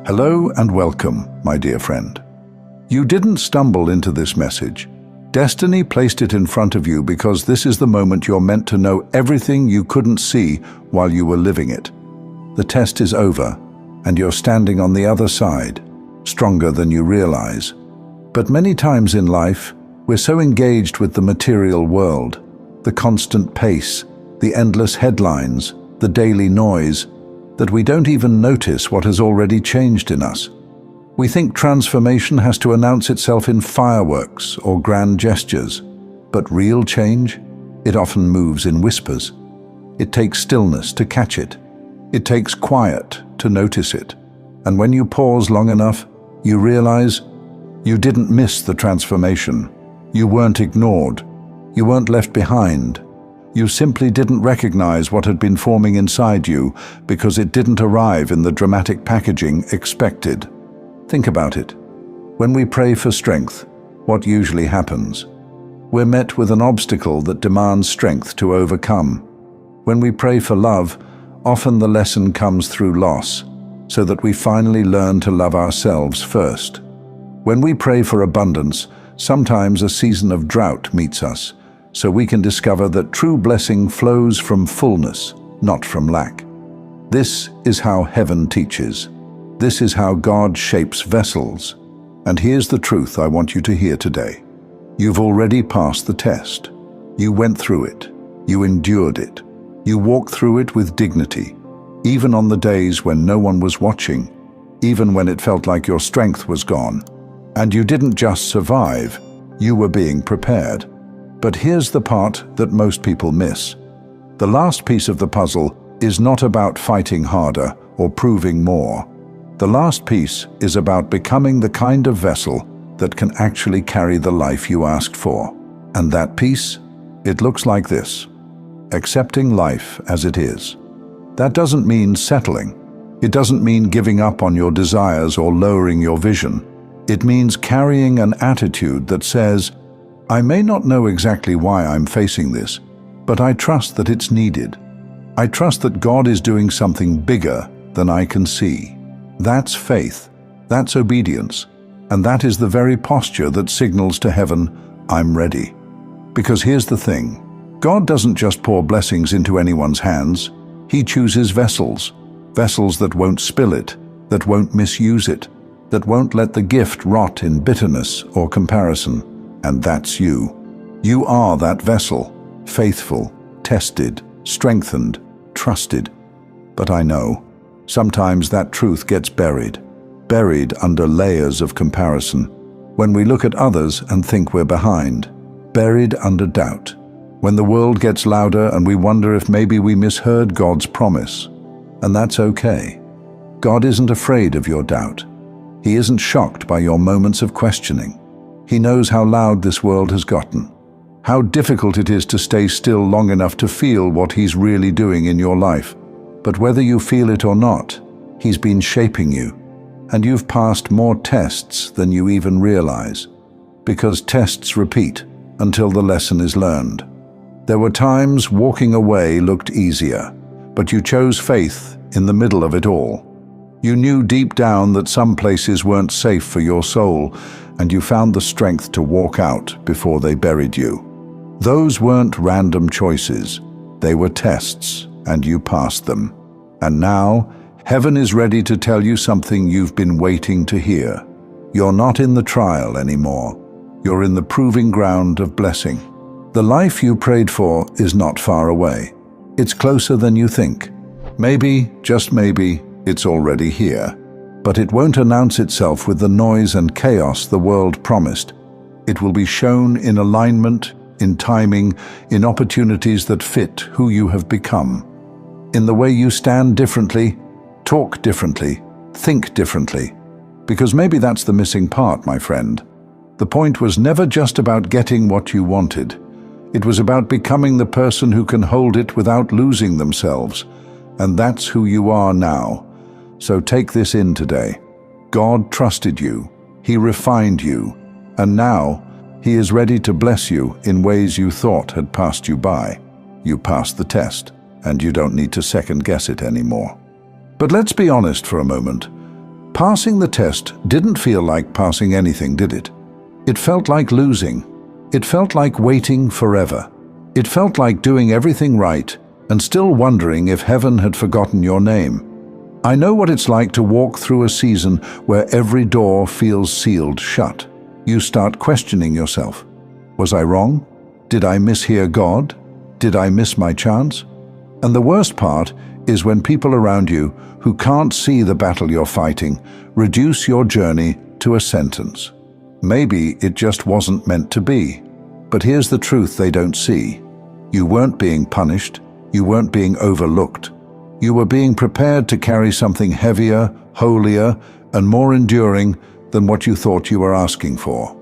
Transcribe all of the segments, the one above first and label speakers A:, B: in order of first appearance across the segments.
A: Hello and welcome, my dear friend. You didn't stumble into this message. Destiny placed it in front of you because this is the moment you're meant to know everything you couldn't see while you were living it. The test is over, and you're standing on the other side, stronger than you realize. But many times in life, we're so engaged with the material world, the constant pace, the endless headlines, the daily noise, that we don't even notice what has already changed in us. We think transformation has to announce itself in fireworks or grand gestures, but real change, it often moves in whispers. It takes stillness to catch it. It takes quiet to notice it. And when you pause long enough, you realize you didn't miss the transformation. You weren't ignored. You weren't left behind. You simply didn't recognize what had been forming inside you because it didn't arrive in the dramatic packaging expected. Think about it. When we pray for strength, what usually happens? We're met with an obstacle that demands strength to overcome. When we pray for love, often the lesson comes through loss, so that we finally learn to love ourselves first. When we pray for abundance, sometimes a season of drought meets us, so we can discover that true blessing flows from fullness, not from lack. This is how heaven teaches. This is how God shapes vessels. And here's the truth I want you to hear today. You've already passed the test. You went through it. You endured it. You walked through it with dignity, even on the days when no one was watching, even when it felt like your strength was gone. And you didn't just survive, you were being prepared. But here's the part that most people miss. The last piece of the puzzle is not about fighting harder or proving more. The last piece is about becoming the kind of vessel that can actually carry the life you asked for. And that piece, it looks like this: accepting life as it is. That doesn't mean settling. It doesn't mean giving up on your desires or lowering your vision. It means carrying an attitude that says, I may not know exactly why I'm facing this, but I trust that it's needed. I trust that God is doing something bigger than I can see. That's faith, that's obedience, and that is the very posture that signals to heaven, I'm ready. Because here's the thing, God doesn't just pour blessings into anyone's hands. He chooses vessels, vessels that won't spill it, that won't misuse it, that won't let the gift rot in bitterness or comparison. And that's you. You are that vessel, faithful, tested, strengthened, trusted. But I know, sometimes that truth gets buried under layers of comparison. When we look at others and think we're behind, buried under doubt. When the world gets louder and we wonder if maybe we misheard God's promise. And that's okay. God isn't afraid of your doubt. He isn't shocked by your moments of questioning. He knows how loud this world has gotten, how difficult it is to stay still long enough to feel what He's really doing in your life. But whether you feel it or not, He's been shaping you, and you've passed more tests than you even realize, because tests repeat until the lesson is learned. There were times walking away looked easier, but you chose faith in the middle of it all. You knew deep down that some places weren't safe for your soul, and you found the strength to walk out before they buried you. Those weren't random choices. They were tests, and you passed them. And now, heaven is ready to tell you something you've been waiting to hear. You're not in the trial anymore. You're in the proving ground of blessing. The life you prayed for is not far away. It's closer than you think. Maybe, just maybe, it's already here. But it won't announce itself with the noise and chaos the world promised. It will be shown in alignment, in timing, in opportunities that fit who you have become. In the way you stand differently, talk differently, think differently. Because maybe that's the missing part, my friend. The point was never just about getting what you wanted. It was about becoming the person who can hold it without losing themselves. And that's who you are now. So take this in today. God trusted you. He refined you. And now, He is ready to bless you in ways you thought had passed you by. You passed the test, and you don't need to second guess it anymore. But let's be honest for a moment. Passing the test didn't feel like passing anything, did it? It felt like losing. It felt like waiting forever. It felt like doing everything right and still wondering if heaven had forgotten your name. I know what it's like to walk through a season where every door feels sealed shut. You start questioning yourself. Was I wrong? Did I mishear God? Did I miss my chance? And the worst part is when people around you who can't see the battle you're fighting reduce your journey to a sentence. Maybe it just wasn't meant to be. But here's the truth they don't see. You weren't being punished. You weren't being overlooked. You were being prepared to carry something heavier, holier, and more enduring than what you thought you were asking for.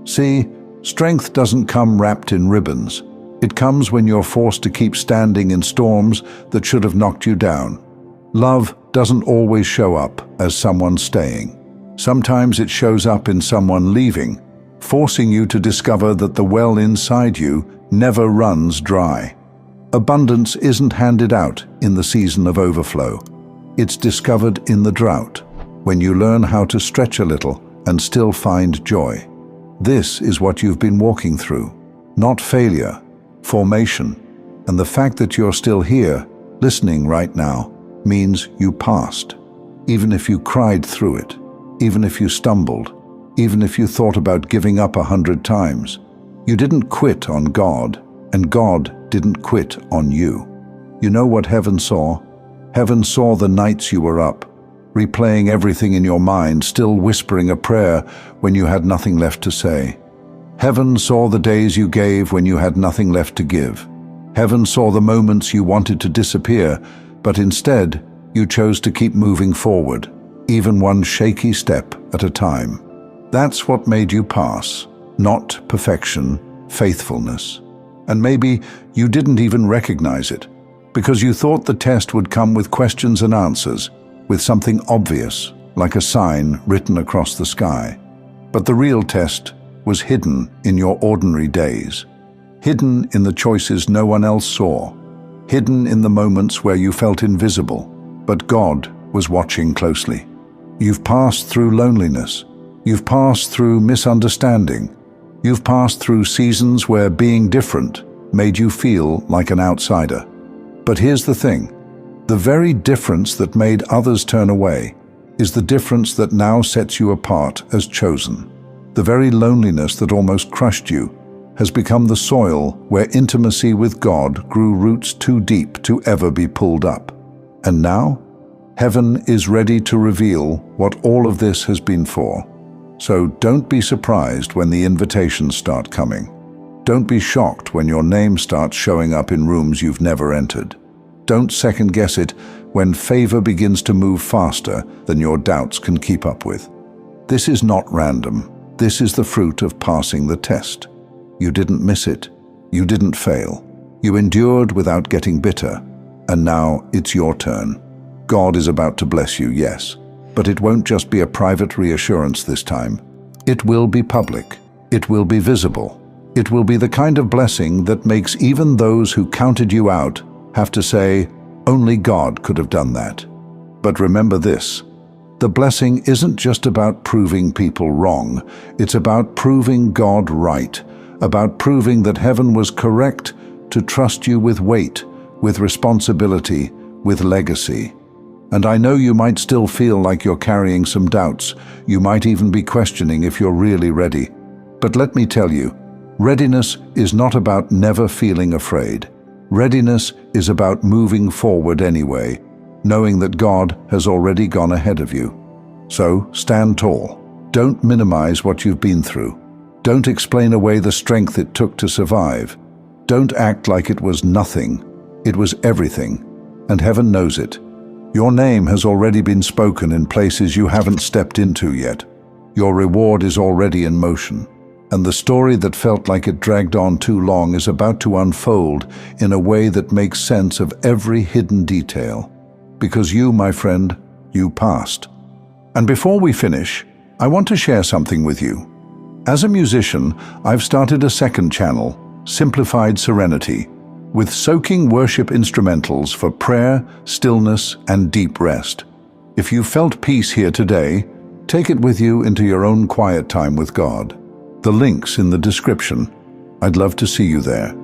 A: See, strength doesn't come wrapped in ribbons. It comes when you're forced to keep standing in storms that should have knocked you down. Love doesn't always show up as someone staying. Sometimes it shows up in someone leaving, forcing you to discover that the well inside you never runs dry. Abundance isn't handed out in the season of overflow. It's discovered in the drought, when you learn how to stretch a little and still find joy. This is what you've been walking through. Not failure, formation. And the fact that you're still here, listening right now, means you passed. Even if you cried through it, even if you stumbled, even if you thought about giving up 100 times, you didn't quit on God, and God didn't quit on you. You know what heaven saw? Heaven saw the nights you were up, replaying everything in your mind, still whispering a prayer when you had nothing left to say. Heaven saw the days you gave when you had nothing left to give. Heaven saw the moments you wanted to disappear, but instead you chose to keep moving forward, even one shaky step at a time. That's what made you pass, not perfection, faithfulness. And maybe you didn't even recognize it, because you thought the test would come with questions and answers, with something obvious, like a sign written across the sky. But the real test was hidden in your ordinary days, hidden in the choices no one else saw, hidden in the moments where you felt invisible, but God was watching closely. You've passed through loneliness. You've passed through misunderstanding. You've passed through seasons where being different made you feel like an outsider. But here's the thing. The very difference that made others turn away is the difference that now sets you apart as chosen. The very loneliness that almost crushed you has become the soil where intimacy with God grew roots too deep to ever be pulled up. And now, heaven is ready to reveal what all of this has been for. So don't be surprised when the invitations start coming. Don't be shocked when your name starts showing up in rooms you've never entered. Don't second-guess it when favor begins to move faster than your doubts can keep up with. This is not random. This is the fruit of passing the test. You didn't miss it. You didn't fail. You endured without getting bitter. And now it's your turn. God is about to bless you, yes. But it won't just be a private reassurance this time. It will be public. It will be visible. It will be the kind of blessing that makes even those who counted you out have to say, only God could have done that. But remember this. The blessing isn't just about proving people wrong. It's about proving God right, about proving that heaven was correct to trust you with weight, with responsibility, with legacy. And I know you might still feel like you're carrying some doubts. You might even be questioning if you're really ready. But let me tell you, readiness is not about never feeling afraid. Readiness is about moving forward anyway, knowing that God has already gone ahead of you. So stand tall. Don't minimize what you've been through. Don't explain away the strength it took to survive. Don't act like it was nothing. It was everything, and heaven knows it. Your name has already been spoken in places you haven't stepped into yet. Your reward is already in motion, and the story that felt like it dragged on too long is about to unfold in a way that makes sense of every hidden detail. Because you, my friend, you passed. And before we finish, I want to share something with you. As a musician, I've started a second channel, Simplified Serenity, with soaking worship instrumentals for prayer, stillness, and deep rest. If you felt peace here today, take it with you into your own quiet time with God. The link's in the description. I'd love to see you there.